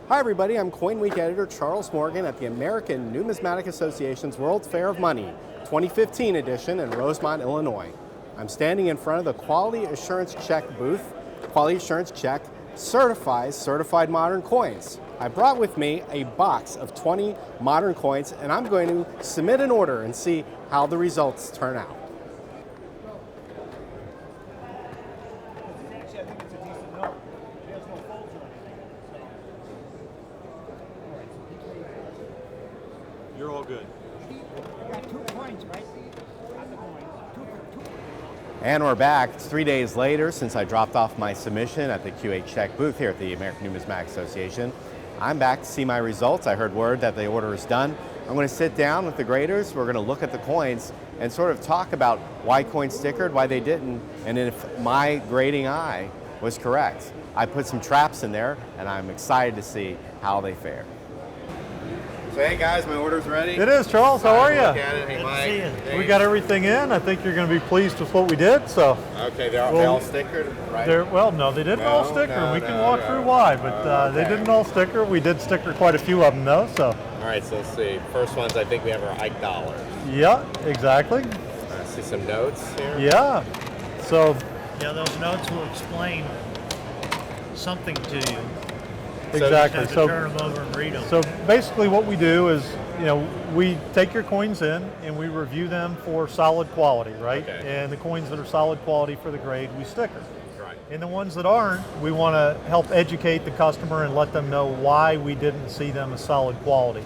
Hi everybody, I'm CoinWeek editor Charles Morgan at the American Numismatic Association's World Fair of Money 2015 edition in Rosemont, Illinois. I'm standing in front of the Quality Assurance Check booth. Quality Assurance Check certifies certified modern coins. I brought with me a box of 20 modern coins and I'm going to submit an order and see how the results turn out. You're all good. You got 2 coins, right? Got the coins. Two. And we're back. It's 3 days later since I dropped off my submission at the QA Check booth here at the American Numismatic Association. I'm back to see my results. I heard word that the order is done. I'm going to sit down with the graders. We're going to look at the coins and sort of talk about why coins stickered, why they didn't, and if my grading eye was correct. I put some traps in there, and I'm excited to see how they fare. So hey guys, my order's ready. It is, Charles. How are you? Look at it. Hey Mike. We got everything in. I think you're going to be pleased with what we did. So. Okay, they all stickered, right? Well, no, they didn't all sticker. We can walk through why, but okay. they didn't all sticker. We did sticker quite a few of them though. So. All right, so let's see. First ones I think we have are Ike dollars. Yeah, exactly. I see some notes here. Yeah. So. Yeah, those notes will explain something to you. Exactly. You just have to turn them over and read them. So basically what we do is, we take your coins in and we review them for solid quality, right? Okay. And the coins that are solid quality for the grade, we sticker. Right. And the ones that aren't, we want to help educate the customer and let them know why we didn't see them as solid quality.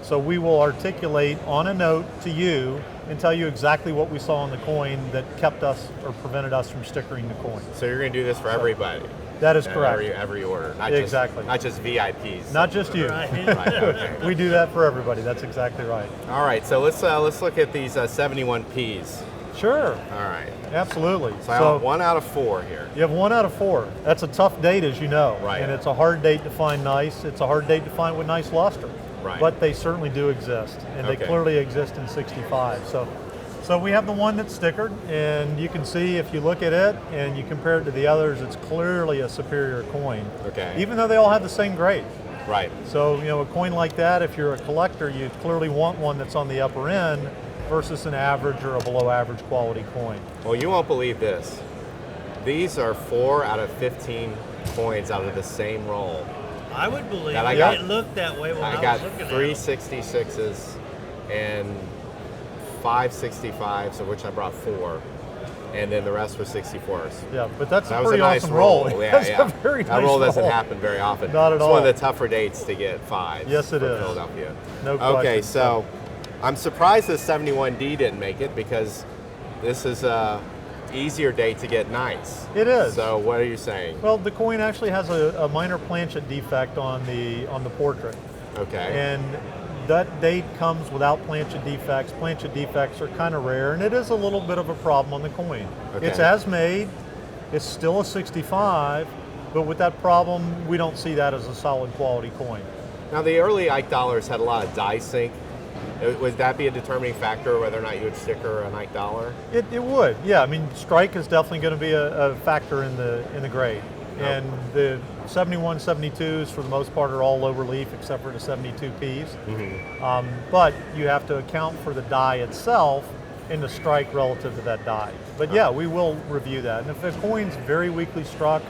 So we will articulate on a note to you and tell you exactly what we saw on the coin that kept us or prevented us from stickering the coin. So you're going to do this for everybody? That is correct. Every order, not exactly. Not just VIPs. Not just you. Right. Right, okay. We do that for everybody. That's exactly right. All right, so let's look at these 71 Ps. Sure. All right. Absolutely. So I have 1 out of 4 here. You have 1 out of 4. That's a tough date, as you know. Right. And it's a hard date to find nice. It's a hard date to find with nice luster. Right. But they certainly do exist, and they clearly exist in 65. So we have the one that's stickered, and you can see if you look at it and you compare it to the others, it's clearly a superior coin. Okay. Even though they all have the same grade. Right. So, a coin like that, if you're a collector, you clearly want one that's on the upper end versus an average or a below average quality coin. Well, you won't believe this. These are 4 out of 15 coins out of the same roll. I would believe That it looked that way when I got was looking 3 at them. 66s and 5 65s, of which I brought 4. And then the rest were 64s. Yeah, but that's That a was pretty a nice awesome roll. Yeah, That's yeah. a very that nice roll doesn't roll. happen very often. Not at it's all. It's one of the tougher dates to get 5s. Yes, it for is. Philadelphia. No question. Okay, so I'm surprised the 71D didn't make it because this is a easier date to get nice. It is. So what are you saying? Well, the coin actually has a minor planchet defect on the portrait. Okay. And that date comes without planchet defects. Planchet defects are kind of rare, and it is a little bit of a problem on the coin. Okay. It's as made, it's still a 65, but with that problem, we don't see that as a solid quality coin. Now the early Ike dollars had a lot of die sink. Would that be a determining factor whether or not you would sticker an Ike dollar? It would, yeah. I mean, strike is definitely going to be a factor in the grade. And the 71, 72s for the most part are all low relief except for the 72 Ps. Mm-hmm. But you have to account for the die itself in the strike relative to that die. But yeah, we will review that. And if the coin's very weakly struck,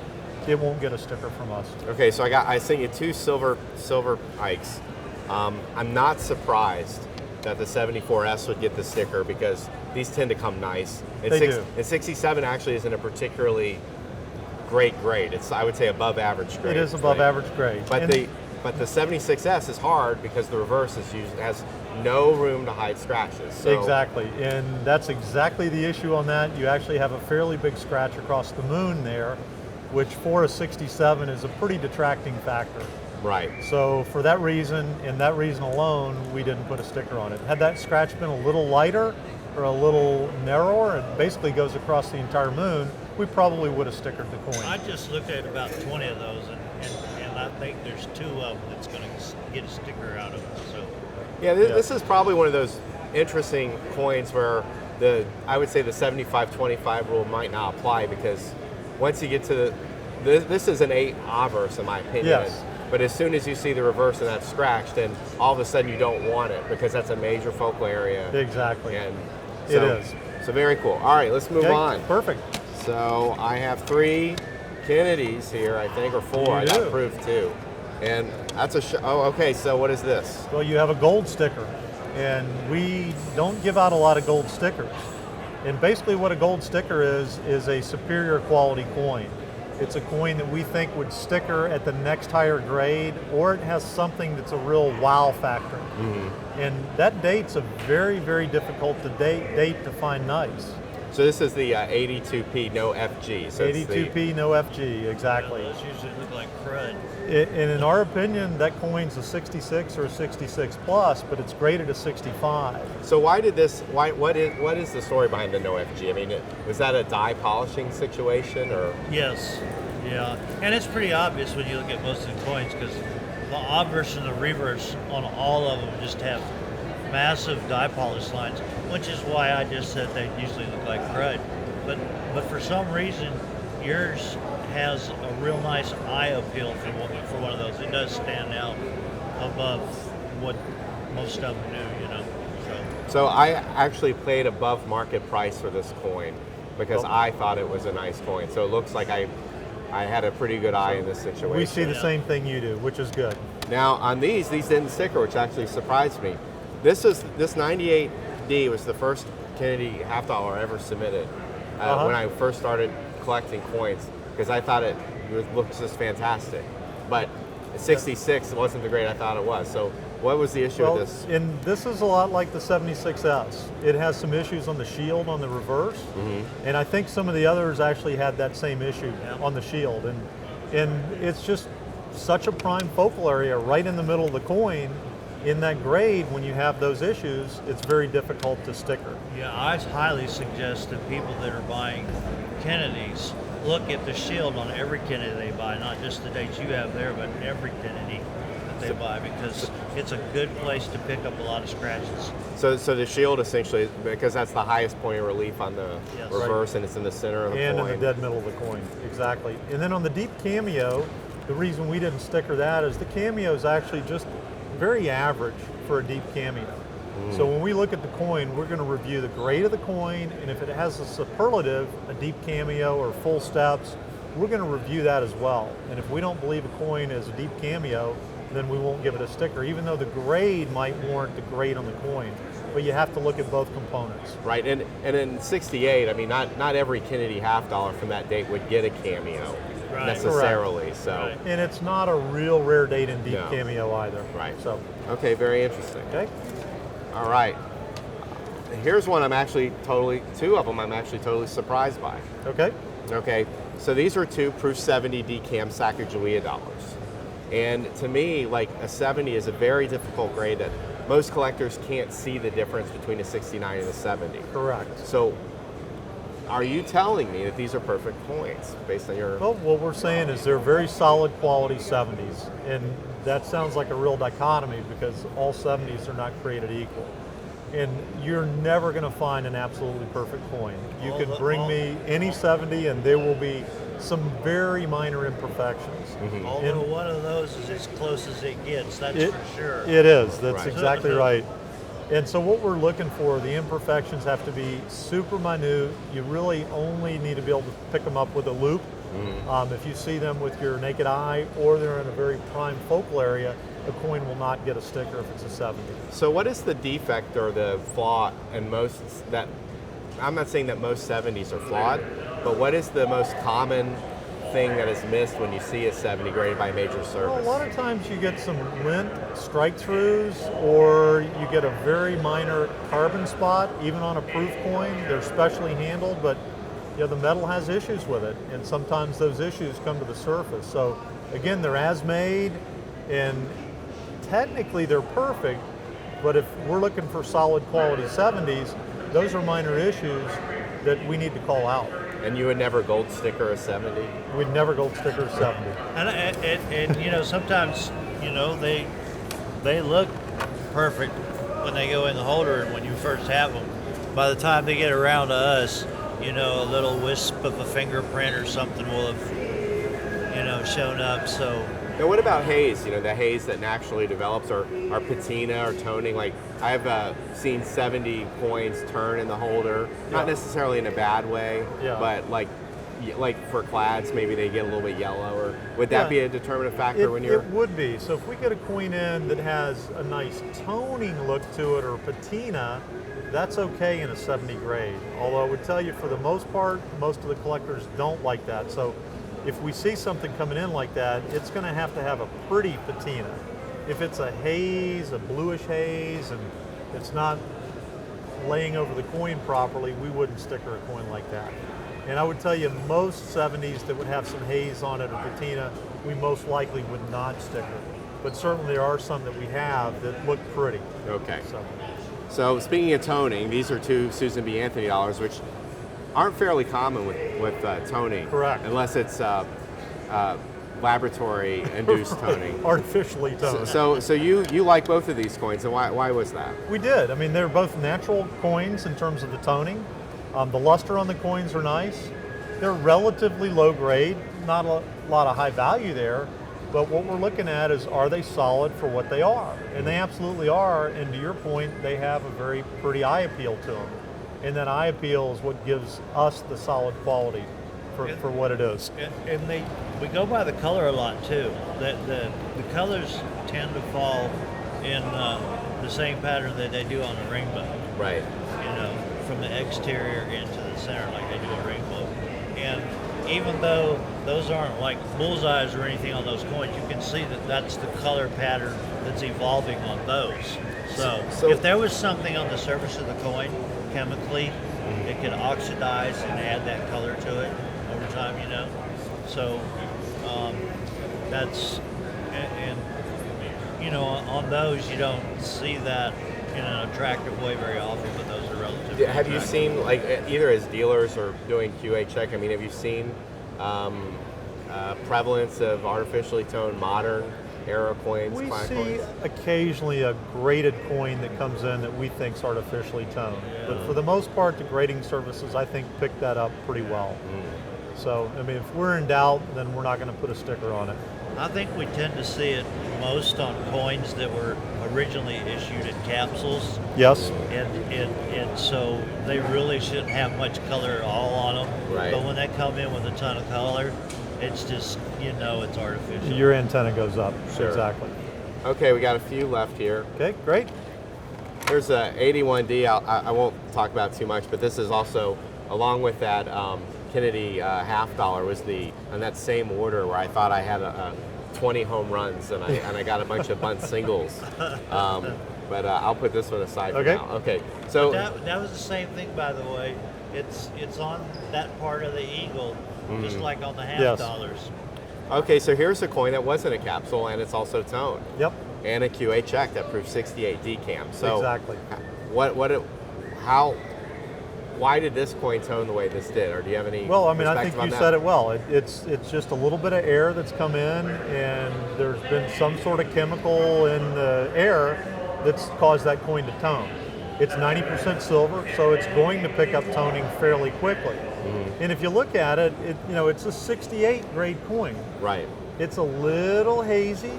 it won't get a sticker from us. Okay, so I sent you 2 silver Ikes. I'm not surprised that the 74S would get the sticker because these tend to come nice. They do. And 67 actually isn't a particularly great grade. It's, I would say, above average grade. It is above average grade. But the 76S is hard because the reverse has no room to hide scratches. So. Exactly, and that's exactly the issue on that. You actually have a fairly big scratch across the moon there, which for a 67 is a pretty detracting factor. Right. So for that reason, and that reason alone, we didn't put a sticker on it. Had that scratch been a little lighter or a little narrower, it basically goes across the entire moon, we probably would have stickered the coin. I just looked at about 20 of those, and I think there's 2 of them that's going to get a sticker out of it. So. Yeah, this is probably one of those interesting coins where I would say the 75-25 rule might not apply because once you get to this is an 8 obverse in my opinion. Yes. But as soon as you see the reverse and that's scratched, then all of a sudden you don't want it because that's a major focal area. Exactly. And It so, is. So very cool. All right, let's move Okay, on. perfect. So I have 3 Kennedys here, I think, or 4. You I do. got proof 2. And that's oh, okay, so what is this? Well, you have a gold sticker, and we don't give out a lot of gold stickers. And basically what a gold sticker is a superior quality coin. It's a coin that we think would sticker at the next higher grade, or it has something that's a real wow factor. And that date's a very, very difficult to date to find nice. So this is the 82p, no FG. So it's 82p, no FG, exactly. Those usually look like crud. And in our opinion, that coin's a 66 or a 66 plus, but it's graded a 65. So why did this? What is the story behind the no FG? I mean, was that a die polishing situation, or? Yes, yeah, and it's pretty obvious when you look at most of the coins because the obverse and the reverse on all of them just have massive die polish lines, which is why I just said they usually look like crud. But for some reason, yours has a real nice eye appeal for one of those. It does stand out above what most of them do, you know. So I actually paid above market price for this coin because I thought it was a nice coin. So it looks like I had a pretty good eye in this situation. We see the same thing you do, which is good. Now on these didn't sticker, which actually surprised me. This 98D was the first Kennedy $half ever submitted when I first started collecting coins because I thought it looked just fantastic. But 66 wasn't the grade I thought it was. So what was the issue with this? And this is a lot like the 76S. It has some issues on the shield on the reverse, and I think some of the others actually had that same issue on the shield. And it's just such a prime focal area right in the middle of the coin. In that grade, when you have those issues, it's very difficult to sticker. Yeah, I highly suggest that people that are buying Kennedys look at the shield on every Kennedy they buy, not just the dates you have there, but every Kennedy that they buy, because it's a good place to pick up a lot of scratches. So the shield essentially, because that's the highest point of relief on the reverse, and it's in the center of the and coin. in the dead middle of the coin, exactly. And then on the deep cameo, the reason we didn't sticker that is the cameo is actually just very average for a deep cameo. So when we look at the coin, we're going to review the grade of the coin, and if it has a superlative, a deep cameo or full steps, we're going to review that as well. And if we don't believe a coin is a deep cameo, then we won't give it a sticker, even though the grade might warrant the grade on the coin. But you have to look at both components. Right, and in 68, I mean, not every Kennedy $half from that date would get a cameo necessarily. Correct. So, Right. And it's not a real rare date in deep No. cameo either. Right. So, okay, very interesting. okay. All right. Here's one two of them I'm actually totally surprised by. Okay. Okay, so these are 2 Proof 70 decam Sacagawea dollars. And to me, like a 70 is a very difficult grade that most collectors can't see the difference between a 69 and a 70. Correct. So are you telling me that these are perfect coins based on your... Well, what we're saying is they're very solid quality 70s. And that sounds like a real dichotomy because all 70s are not created equal. And you're never going to find an absolutely perfect coin. You could bring me any 70 and there will be some very minor imperfections. Although one of those is as close as it gets, that's for sure. It is, that's Right. exactly right. And so what we're looking for, the imperfections have to be super minute. You really only need to be able to pick them up with a loop. If you see them with your naked eye or they're in a very prime focal area, a coin will not get a sticker if it's a 70. So what is the defect or the flaw in most that, I'm not saying that most 70s are flawed, but what is the most common thing that is missed when you see a 70 graded by a major Well, service? a lot of times you get some lint strike throughs or you get a very minor carbon spot, even on a proof coin. They're specially handled, but the metal has issues with it, and sometimes those issues come to the surface. So again, they're as made, and technically they're perfect, but if we're looking for solid quality 70s, those are minor issues that we need to call out. And you would never gold sticker a 70? We'd never gold sticker a 70. And sometimes, they look perfect when they go in the holder and when you first have them. By the time they get around to us, a little wisp of a fingerprint or something will have, shown up. So, Now, what about haze? You know, the haze that naturally develops, or patina or toning. Like, I've seen 70 coins turn in the holder, not necessarily in a bad way, but like for clads, maybe they get a little bit yellow. Or would that be a determinative factor when you're? It would be. So if we get a coin in that has a nice toning look to it or patina, that's okay in a 70 grade. Although I would tell you, for the most part, most of the collectors don't like that. So if we see something coming in like that, it's going to have a pretty patina. If it's a haze, a bluish haze, and it's not laying over the coin properly, we wouldn't sticker a coin like that. And I would tell you, most 70s that would have some haze on it or patina, we most likely would not sticker. But certainly there are some that we have that look pretty. Okay. So speaking of toning, these are two Susan B. Anthony dollars, which aren't fairly common with toning. Correct. Unless it's laboratory-induced toning. Artificially toned. So you like both of these coins, and why was that? We did. I mean, they're both natural coins in terms of the toning. The luster on the coins are nice. They're relatively low grade, not a lot of high value there, but what we're looking at is, are they solid for what they are? And they absolutely are, and to your point, they have a very pretty eye appeal to them. And that eye appeal is what gives us the solid quality for what it is. And we go by the color a lot too. The colors tend to fall in the same pattern that they do on a rainbow. Right. You know, from the exterior into the center like they do a rainbow. And even though those aren't like bullseyes or anything on those coins, you can see that that's the color pattern that's evolving on those. So if there was something on the surface of the coin chemically, it could oxidize and add that color to it over time, you know. So that's, and you know, on those you don't see that in an attractive way very often, but those are relatively Have you seen, like, either as dealers or doing QA check, I mean, have you seen prevalence of artificially toned modern era coins? We see coins? occasionally a graded coin that comes in that we think's artificially toned. But for the most part, the grading services, I think, pick that up pretty well. So, I mean, if we're in doubt, then we're not going to put a sticker on it. I think we tend to see it most on coins that were originally issued in capsules. Yes. And so they really shouldn't have much color at all on them. Right. But when they come in with a ton of color, it's just, you know, it's artificial. Your antenna goes up. Sure. Exactly. Okay, we got a few left here. Okay, great. There's a 81D. I won't talk about too much, but this is also, along with that Kennedy half dollar, was on that same order where I thought I had 20 home runs and I got a bunch of bunt singles. But I'll put this one aside for now. Okay. So that was the same thing, by the way. It's on that part of the eagle, just like on the half dollars. Okay, so here's a coin that wasn't a capsule and it's also toned. Yep. And a QA check that proves 68 decam. So exactly. Why did this coin tone the way this did, or do you have any? Well, I mean, I think you that? said it well. It's just a little bit of air that's come in, and there's been some sort of chemical in the air that's caused that coin to tone. It's 90% silver, so it's going to pick up toning fairly quickly. And if you look at it, it's a 68 grade coin. Right. It's a little hazy,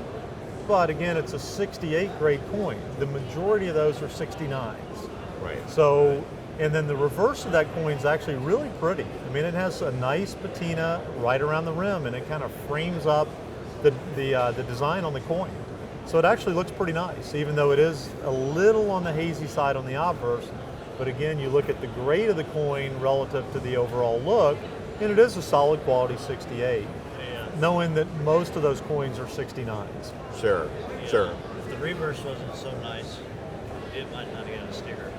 but again, it's a 68 grade coin. The majority of those are 69s. Right. So. And then the reverse of that coin is actually really pretty. I mean, it has a nice patina right around the rim, and it kind of frames up the design on the coin. So it actually looks pretty nice, even though it is a little on the hazy side on the obverse. But again, you look at the grade of the coin relative to the overall look, and it is a solid quality 68, knowing that most of those coins are 69s. Sure. Yeah. Sure. If the reverse wasn't so nice, it might not get a sticker.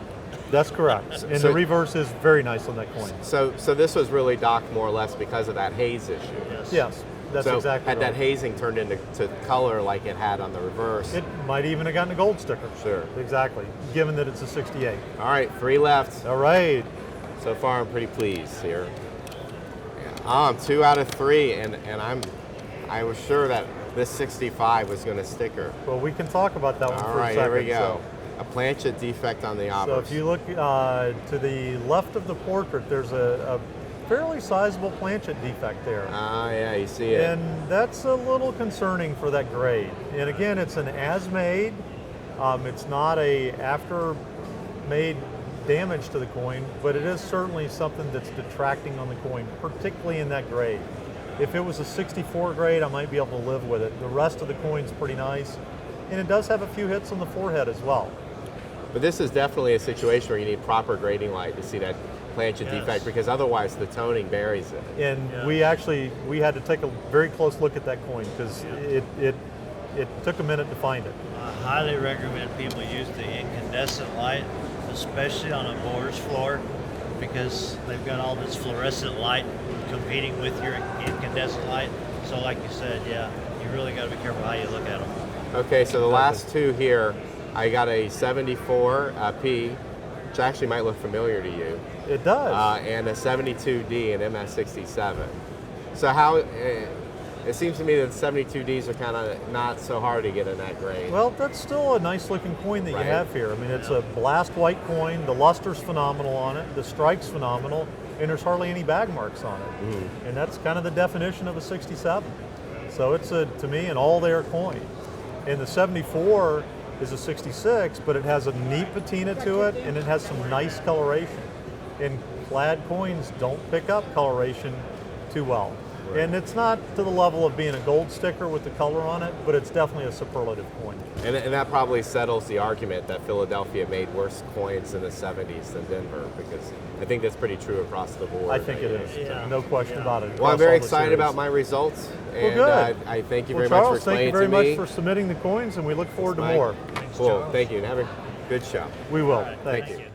That's correct. And the reverse is very nice on that coin. So this was really docked more or less because of that haze issue. Yes, that's exactly had right. that hazing turned into color like it had on the reverse. It might even have gotten a gold sticker. Sure. Exactly, given that it's a 68. All right, 3 left. All right. So far, I'm pretty pleased here. I'm 2 out of 3, and I was sure that this 65 was going to sticker. Well, we can talk about that one All for right, a second. here we go. So. A planchet defect on the obverse. So if you look to the left of the portrait, there's a fairly sizable planchet defect there. Ah, yeah, you see it. And that's a little concerning for that grade. And again, it's an as-made. It's not a after-made damage to the coin, but it is certainly something that's detracting on the coin, particularly in that grade. If it was a 64 grade, I might be able to live with it. The rest of the coin's pretty nice, and it does have a few hits on the forehead as well. But this is definitely a situation where you need proper grading light to see that planchet defect, because otherwise the toning buries it. And we had to take a very close look at that coin because it took a minute to find it. I highly recommend people use the incandescent light, especially on a boar's floor, because they've got all this fluorescent light competing with your incandescent light. So like you said, yeah, you really got to be careful how you look at them. Okay, so the last two here, I got a 74 P, which actually might look familiar to you. It does. And a 72D and MS67. So how, it seems to me that the 72Ds are kind of not so hard to get in that grade. Well, that's still a nice looking coin that Right. you have here. I mean, it's a blast white coin. The luster's phenomenal on it. The strike's phenomenal. And there's hardly any bag marks on it. And that's kind of the definition of a 67. So it's, to me, an all-there coin. And the 74 is a 66, but it has a neat patina to it, and it has some nice coloration. And clad coins don't pick up coloration too well. Right. And it's not to the level of being a gold sticker with the color on it, but it's definitely a superlative coin. And that probably settles the argument that Philadelphia made worse coins in the 70s than Denver, because I think that's pretty true across the board. I think it is. Yeah. No question about it. Well, across I'm very all the excited series. about my results. And good. I thank you Well, very much for Charles, explaining thank you very to much me. for submitting the coins, and we look forward to Mike. more. Cool. Charles. Thank you, and have a good show. We will. Thank Thanks. you.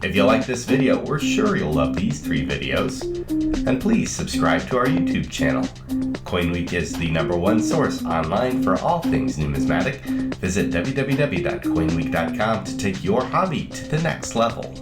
If you like this video, we're sure you'll love these 3 videos. And please subscribe to our YouTube channel. CoinWeek is the #1 source online for all things numismatic. Visit www.coinweek.com to take your hobby to the next level.